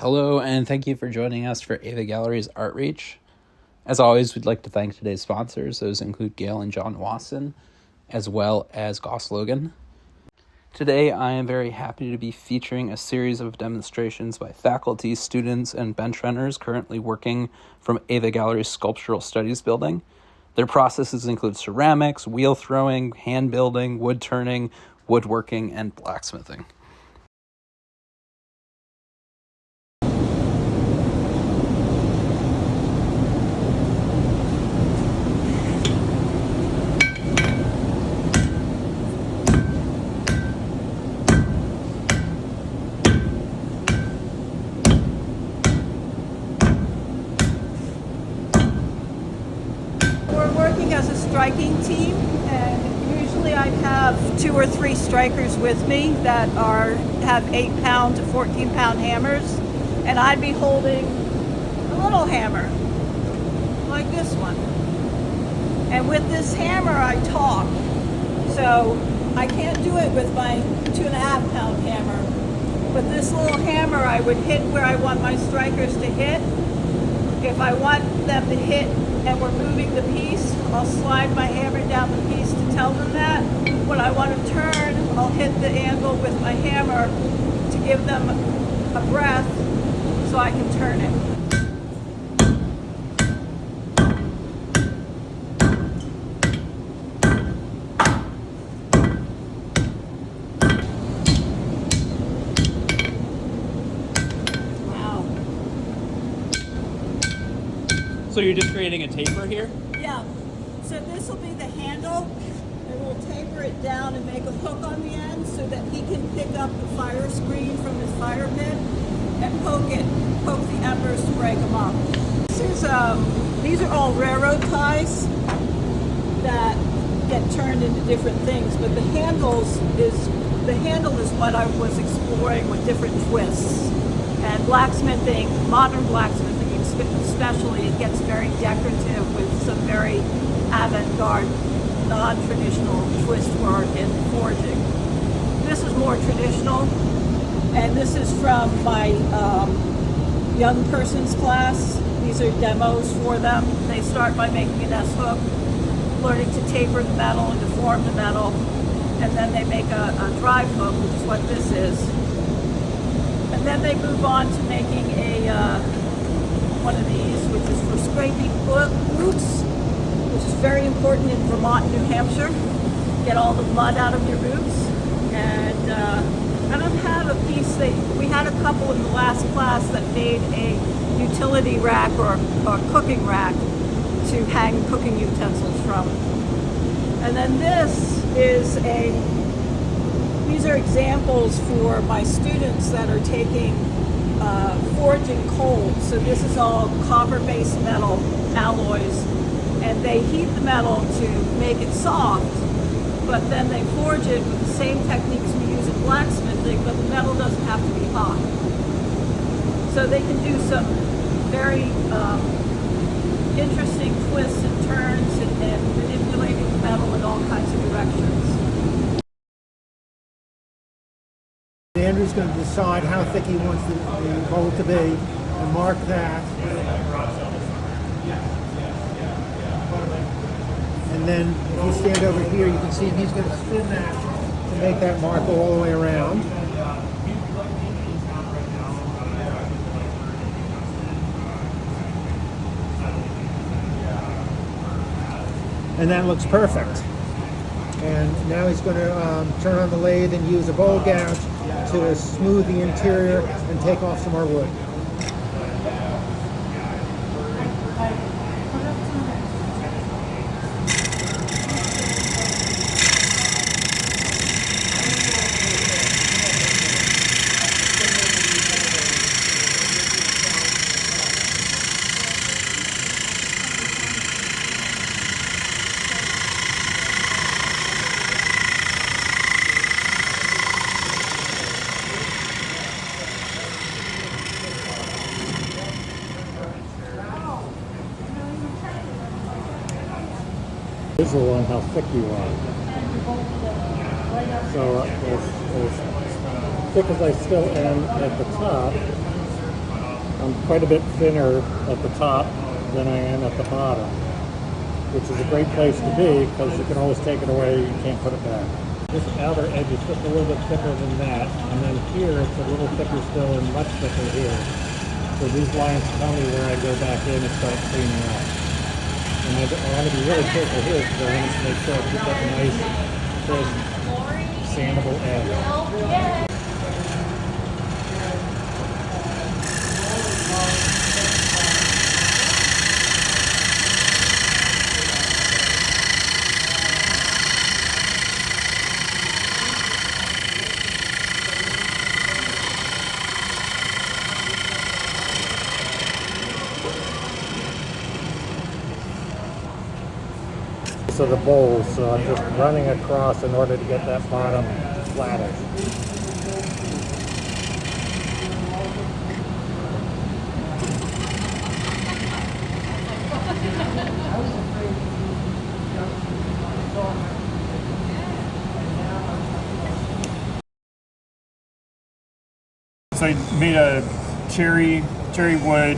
Hello, and thank you for joining us for AVA Gallery's ArtReach. As always, we'd like to thank today's sponsors. Those include Gail and John Wasson, as well as Goss Logan. Today, I am very happy to be featuring a series of demonstrations by faculty, students, and bench runners currently working from AVA Gallery's Sculptural Studies building. Their processes include ceramics, wheel throwing, hand building, wood turning, woodworking, and blacksmithing. As a striking team, and usually I have 2 or 3 strikers with me that have 8-pound to 14-pound hammers, and I'd be holding a little hammer like this one. And with this hammer I talk, so I can't do it with my 2.5-pound hammer. With this little hammer I would hit where I want my strikers to hit. If I want them to hit and we're moving the piece, I'll slide my hammer down the piece to tell them that. When I want to turn, I'll hit the anvil with my hammer to give them a breath so I can turn it. So you're just creating a taper here? Yeah. So this will be the handle, and we'll taper it down and make a hook on the end so that he can pick up the fire screen from his fire pit and poke the embers to break them up. These are all railroad ties that get turned into different things, but the handle is what I was exploring with different twists. And blacksmithing, modern blacksmithing especially, it gets very decorative with some very avant-garde, non-traditional twist work and forging. This is more traditional, and this is from my young person's class. These are demos for them. They start by making an S-hook, learning to taper the metal and deform the metal, and then they make a drive hook, which is what this is. And then they move on to making one of these, which is for scraping boots, which is very important in Vermont and New Hampshire. Get all the mud out of your boots. And I don't have a piece. We had a couple in the last class that made a utility rack or cooking rack to hang cooking utensils from. And then these are examples for my students that are taking forging cold. So this is all copper-based metal alloys, and they heat the metal to make it soft, but then they forge it with the same techniques we use in blacksmithing, but the metal doesn't have to be hot. So they can do some very interesting twists and turns and manipulating the metal in all kinds of directions. Andrew's going to decide how thick he wants the bowl to be and mark that. And then if you stand over here, you can see he's going to spin that to make that mark go all the way around. And that looks perfect. And now he's going to turn on the lathe and use a bowl gouge to smooth the interior and take off some more wood. This is on how thick you want. So as thick as I still am at the top, I'm quite a bit thinner at the top than I am at the bottom, which is a great place to be because you can always take it away, you can't put it back. This outer edge is just a little bit thicker than that, and then here it's a little thicker still and much thicker here. So these lines tell me where I go back in and start cleaning up. And I want to be really careful here because I want to make sure I keep that nice, crisp, sandable edge. Of the bowl, so I'm just running across in order to get that bottom flattish. So I made a cherry wood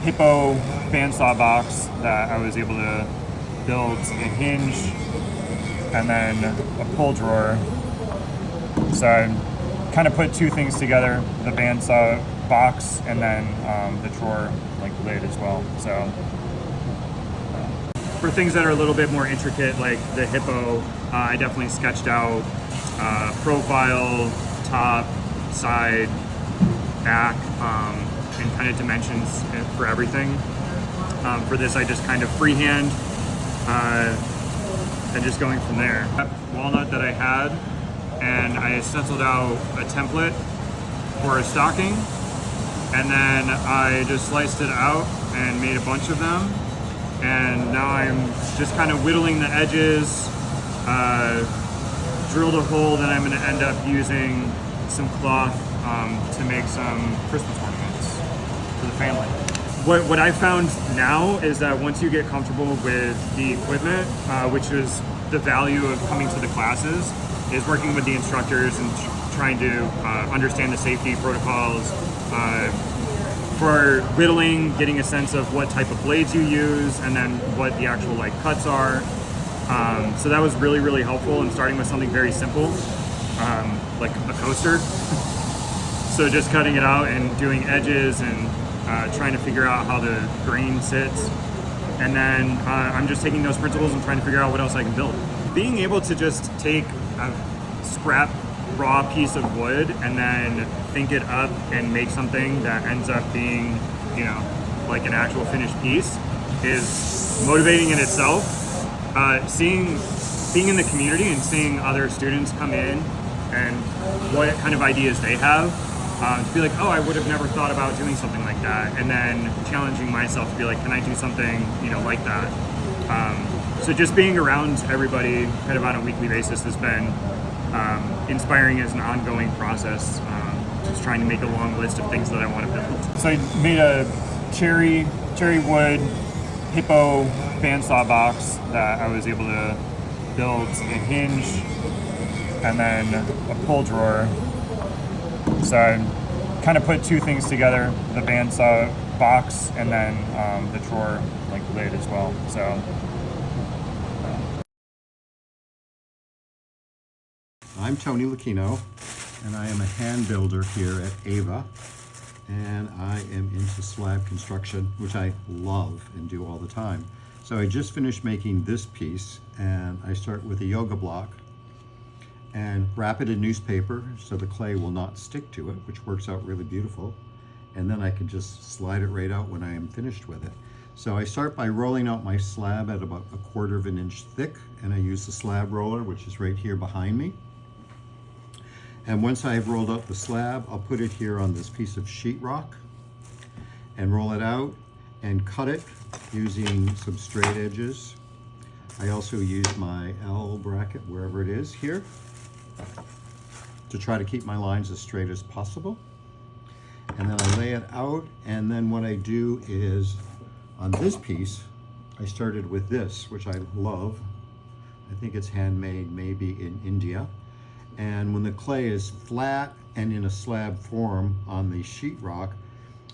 hippo bandsaw box that I was able to build a hinge and then a pull drawer. So I kind of put two things together, the bandsaw box and then the drawer like lid as well. So for things that are a little bit more intricate like the hippo, I definitely sketched out profile, top, side, back, and kind of dimensions for everything. For this I just kind of freehand and just going from there. Walnut that I had, and I stenciled out a template for a stocking, and then I just sliced it out and made a bunch of them, and now I'm just kind of whittling the edges, drilled a hole that I'm going to end up using some cloth to make some Christmas ornaments for the family. What I found now is that once you get comfortable with the equipment, which is the value of coming to the classes, is working with the instructors and trying to understand the safety protocols. For whittling, getting a sense of what type of blades you use and then what the actual like cuts are. So that was really, really helpful in starting with something very simple, like a coaster. So just cutting it out and doing edges and trying to figure out how the grain sits. And then I'm just taking those principles and trying to figure out what else I can build. Being able to just take a scrap raw piece of wood and then think it up and make something that ends up being, you know, like an actual finished piece is motivating in itself. Being in the community and seeing other students come in and what kind of ideas they have, to be like, oh, I would have never thought about doing something like that, and then challenging myself to be like, can I do something, you know, like that? So just being around everybody kind of on a weekly basis has been inspiring as an ongoing process, just trying to make a long list of things that I want to build. So I made a cherry wood hippo bandsaw box that I was able to build a hinge and then a pull drawer. So I kind of put two things together, the bandsaw box and then the drawer like lid as well. So I'm Tony Lucchino, and I am a hand builder here at AVA, and I am into slab construction, which I love and do all the time. So I just finished making this piece, and I start with a yoga block and wrap it in newspaper so the clay will not stick to it, which works out really beautiful. And then I can just slide it right out when I am finished with it. So I start by rolling out my slab at about 1/4 of an inch thick, and I use the slab roller, which is right here behind me. And once I've rolled out the slab, I'll put it here on this piece of sheetrock and roll it out and cut it using some straight edges. I also use my L bracket, wherever it is here, to try to keep my lines as straight as possible. And then I lay it out, and then what I do is, on this piece, I started with this, which I love. I think it's handmade maybe in India. And when the clay is flat and in a slab form on the sheetrock,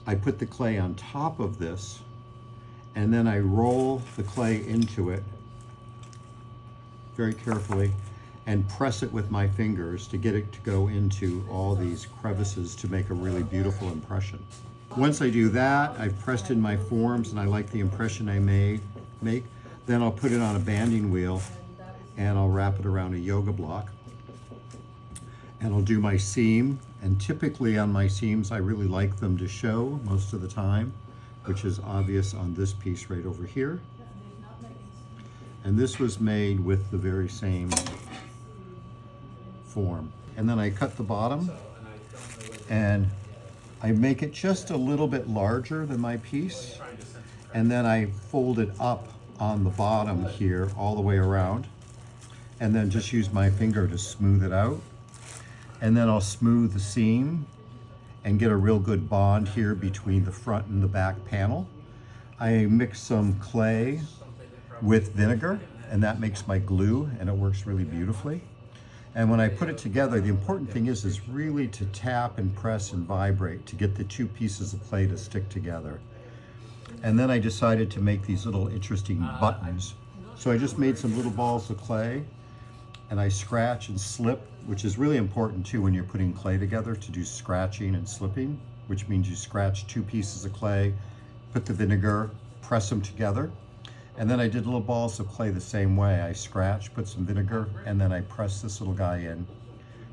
I put the clay on top of this, and then I roll the clay into it very carefully and press it with my fingers to get it to go into all these crevices to make a really beautiful impression. Once I do that, I've pressed in my forms and I like the impression I make, then I'll put it on a banding wheel and I'll wrap it around a yoga block. And I'll do my seam, and typically on my seams I really like them to show most of the time, which is obvious on this piece right over here. And this was made with the very same form. And then I cut the bottom and I make it just a little bit larger than my piece, and then I fold it up on the bottom here all the way around, and then just use my finger to smooth it out. And then I'll smooth the seam and get a real good bond here between the front and the back panel. I mix some clay with vinegar, and that makes my glue, and it works really beautifully. And when I put it together, the important thing is really to tap and press and vibrate to get the two pieces of clay to stick together. And then I decided to make these little interesting buttons. So I just made some little balls of clay, and I scratch and slip, which is really important too when you're putting clay together, to do scratching and slipping, which means you scratch two pieces of clay, put the vinegar, press them together. And then I did little balls of clay the same way. I scratch, put some vinegar, and then I press this little guy in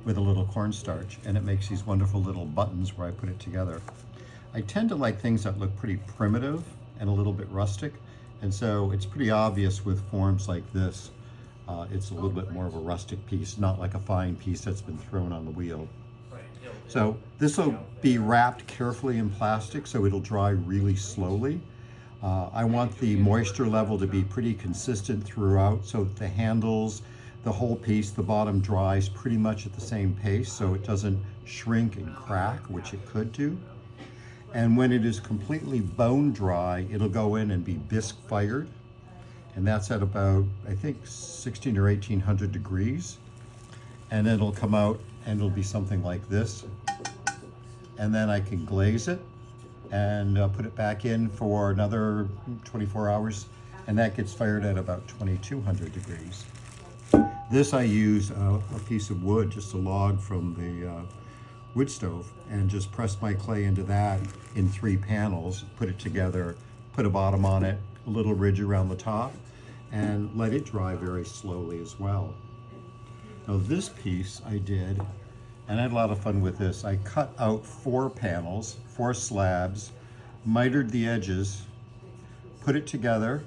with a little cornstarch, and it makes these wonderful little buttons where I put it together. I tend to like things that look pretty primitive and a little bit rustic, and so it's pretty obvious with forms like this. It's a little bit more of a rustic piece, not like a fine piece that's been thrown on the wheel. So this will be wrapped carefully in plastic so it'll dry really slowly. I want the moisture level to be pretty consistent throughout so that the handles, the whole piece, the bottom dries pretty much at the same pace so it doesn't shrink and crack, which it could do. And when it is completely bone dry, it'll go in and be bisque fired. And that's at about, I think, 16 or 1800 degrees. And it'll come out and it'll be something like this. And then I can glaze it and put it back in for another 24 hours. And that gets fired at about 2200 degrees. This I use a piece of wood, just a log from the wood stove, and just press my clay into that in 3 panels, put it together, put a bottom on it, a little ridge around the top, and let it dry very slowly as well. Now this piece I did, and I had a lot of fun with this. I cut out 4 panels, 4 slabs, mitered the edges, put it together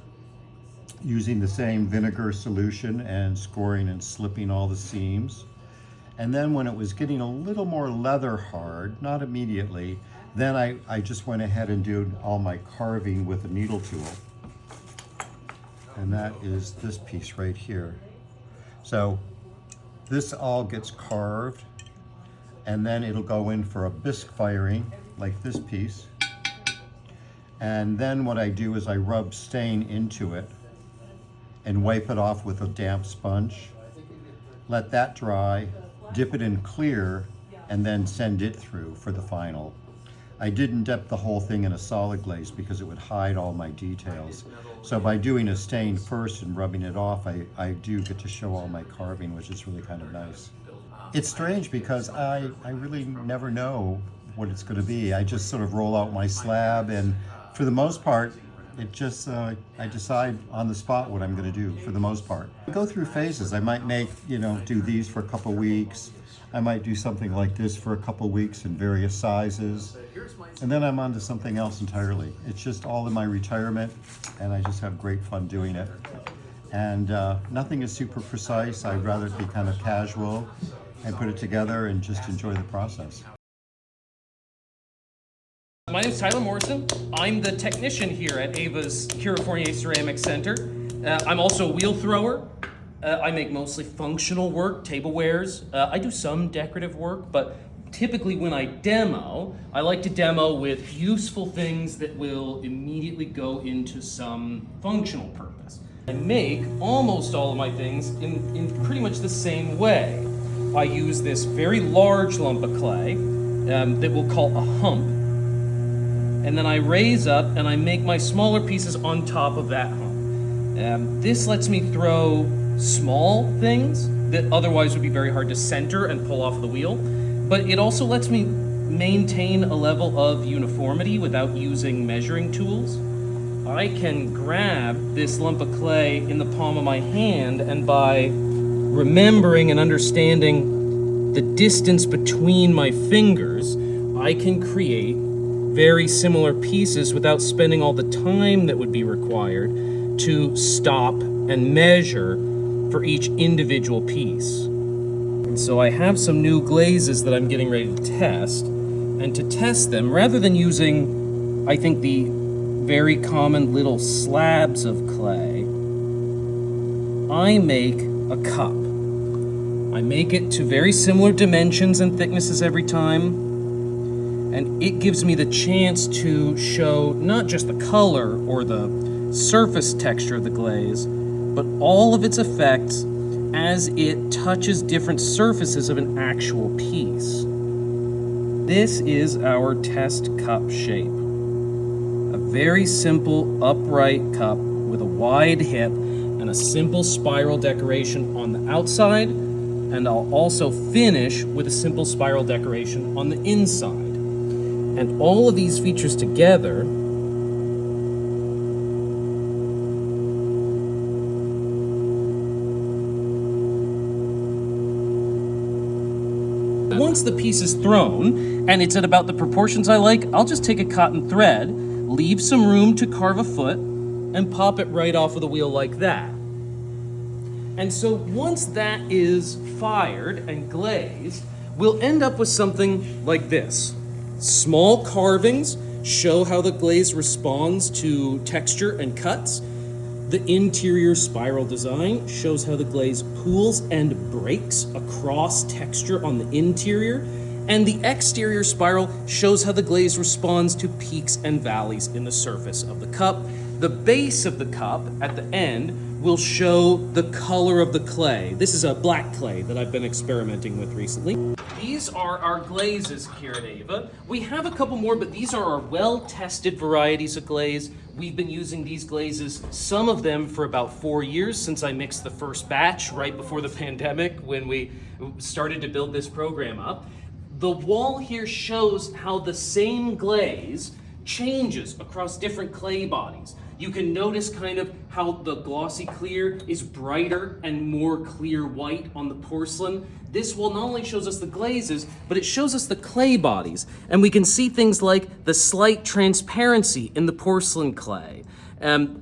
using the same vinegar solution and scoring and slipping all the seams. And then when it was getting a little more leather hard, not immediately, then I just went ahead and did all my carving with a needle tool. And that is this piece right here. So this all gets carved, and then it'll go in for a bisque firing, like this piece. And then what I do is I rub stain into it and wipe it off with a damp sponge. Let that dry, dip it in clear, and then send it through for the final. I didn't dip the whole thing in a solid glaze because it would hide all my details. So by doing a stain first and rubbing it off, I do get to show all my carving, which is really kind of nice. It's strange because I really never know what it's going to be. I just sort of roll out my slab, and for the most part, it just, I decide on the spot what I'm going to do for the most part. I go through phases. I might make, do these for a couple weeks. I might do something like this for a couple weeks in various sizes. And then I'm on to something else entirely. It's just all in my retirement, and I just have great fun doing it. And nothing is super precise. I'd rather it be kind of casual and put it together and just enjoy the process. My name is Tyler Morrison. I'm the technician here at AVA's Cura Fournier Ceramic Center. I'm also a wheel thrower. I make mostly functional work, tablewares. I do some decorative work, but typically when I demo, I like to demo with useful things that will immediately go into some functional purpose. I make almost all of my things in pretty much the same way. I use this very large lump of clay that we'll call a hump. and then I raise up and I make my smaller pieces on top of that hump. This lets me throw small things that otherwise would be very hard to center and pull off the wheel, but it also lets me maintain a level of uniformity without using measuring tools. I can grab this lump of clay in the palm of my hand, and by remembering and understanding the distance between my fingers, I can create very similar pieces without spending all the time that would be required to stop and measure for each individual piece. And so I have some new glazes that I'm getting ready to test, and to test them, rather than using, I think, the very common little slabs of clay, I make a cup. I make it to very similar dimensions and thicknesses every time, and it gives me the chance to show not just the color or the surface texture of the glaze, but all of its effects as it touches different surfaces of an actual piece. This is our test cup shape. A very simple upright cup with a wide hip and a simple spiral decoration on the outside, and I'll also finish with a simple spiral decoration on the inside. And all of these features together once the piece is thrown and it's at about the proportions I like, I'll just take a cotton thread, leave some room to carve a foot, and pop it right off of the wheel like that. And so once that is fired and glazed, we'll end up with something like this. Small carvings show how the glaze responds to texture and cuts. The interior spiral design shows how the glaze pools and breaks across texture on the interior, and the exterior spiral shows how the glaze responds to peaks and valleys in the surface of the cup. The base of the cup at the end will show the color of the clay. This is a black clay that I've been experimenting with recently. These are our glazes here at AVA. We have a couple more, but these are our well-tested varieties of glaze. We've been using these glazes, some of them for about 4 years since I mixed the first batch right before the pandemic when we started to build this program up. The wall here shows how the same glaze changes across different clay bodies. You can notice kind of how the glossy clear is brighter and more clear white on the porcelain. This wall not only shows us the glazes, but it shows us the clay bodies. And we can see things like the slight transparency in the porcelain clay.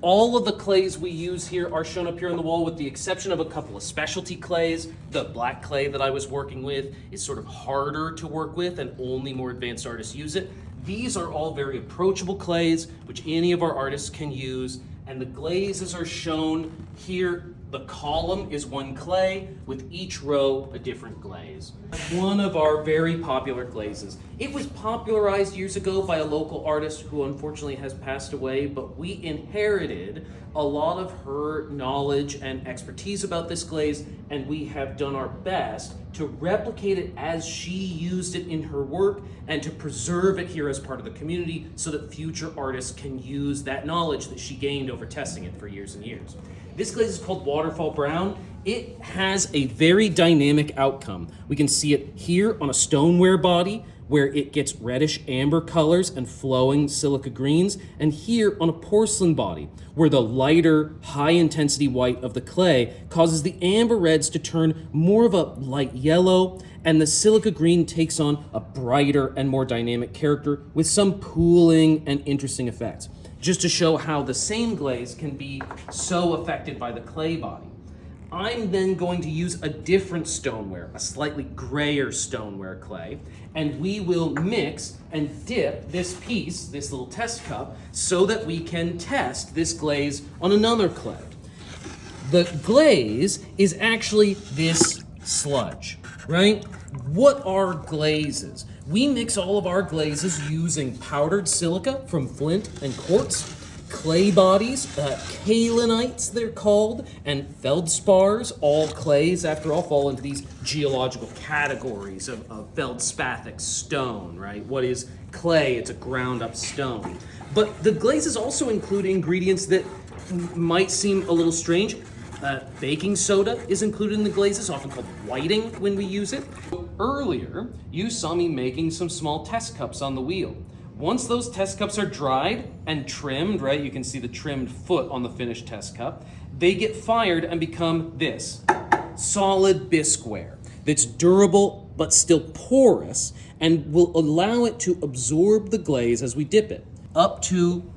All of the clays we use here are shown up here on the wall with the exception of a couple of specialty clays. The black clay that I was working with is sort of harder to work with and only more advanced artists use it. These are all very approachable clays, which any of our artists can use, and the glazes are shown here. The column is one clay, with each row a different glaze. One of our very popular glazes. It was popularized years ago by a local artist who unfortunately has passed away, but we inherited a lot of her knowledge and expertise about this glaze, and we have done our best to replicate it as she used it in her work and to preserve it here as part of the community so that future artists can use that knowledge that she gained over testing it for years and years. This glaze is called Waterfall Brown. It has a very dynamic outcome. We can see it here on a stoneware body where it gets reddish amber colors and flowing silica greens, and here on a porcelain body where the lighter, high intensity white of the clay causes the amber reds to turn more of a light yellow, and the silica green takes on a brighter and more dynamic character with some pooling and interesting effects, just to show how the same glaze can be so affected by the clay body. I'm then going to use a different stoneware, a slightly grayer stoneware clay, and we will mix and dip this piece, this little test cup, so that we can test this glaze on another clay. The glaze is actually this sludge, right? What are glazes? We mix all of our glazes using powdered silica from flint and quartz. clay bodies, kaolinites they're called, and feldspars, all clays after all, fall into these geological categories of feldspathic stone, right? What is clay? It's a ground up stone. But the glazes also include ingredients that might seem a little strange. Baking soda is included in the glazes, often called whiting when we use it. Earlier, you saw me making some small test cups on the wheel. Once those test cups are dried and trimmed, right, you can see the trimmed foot on the finished test cup, they get fired and become this, solid bisqueware that's durable but still porous and will allow it to absorb the glaze as we dip it up to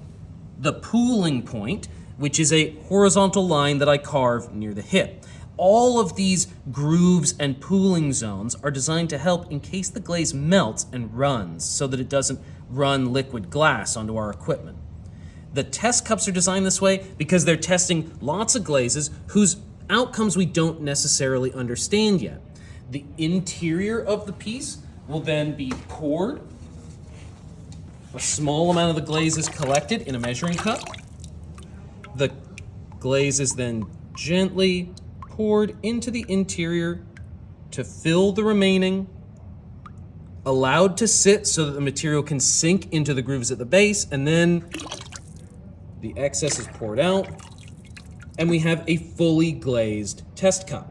the pooling point, which is a horizontal line that I carve near the hip. All of these grooves and pooling zones are designed to help in case the glaze melts and runs so that it doesn't run liquid glass onto our equipment. The test cups are designed this way because they're testing lots of glazes whose outcomes we don't necessarily understand yet. The interior of the piece will then be poured. A small amount of the glaze is collected in a measuring cup. The glaze is then gently poured into the interior to fill the remaining, allowed to sit so that the material can sink into the grooves at the base, and then the excess is poured out, and we have a fully glazed test cup.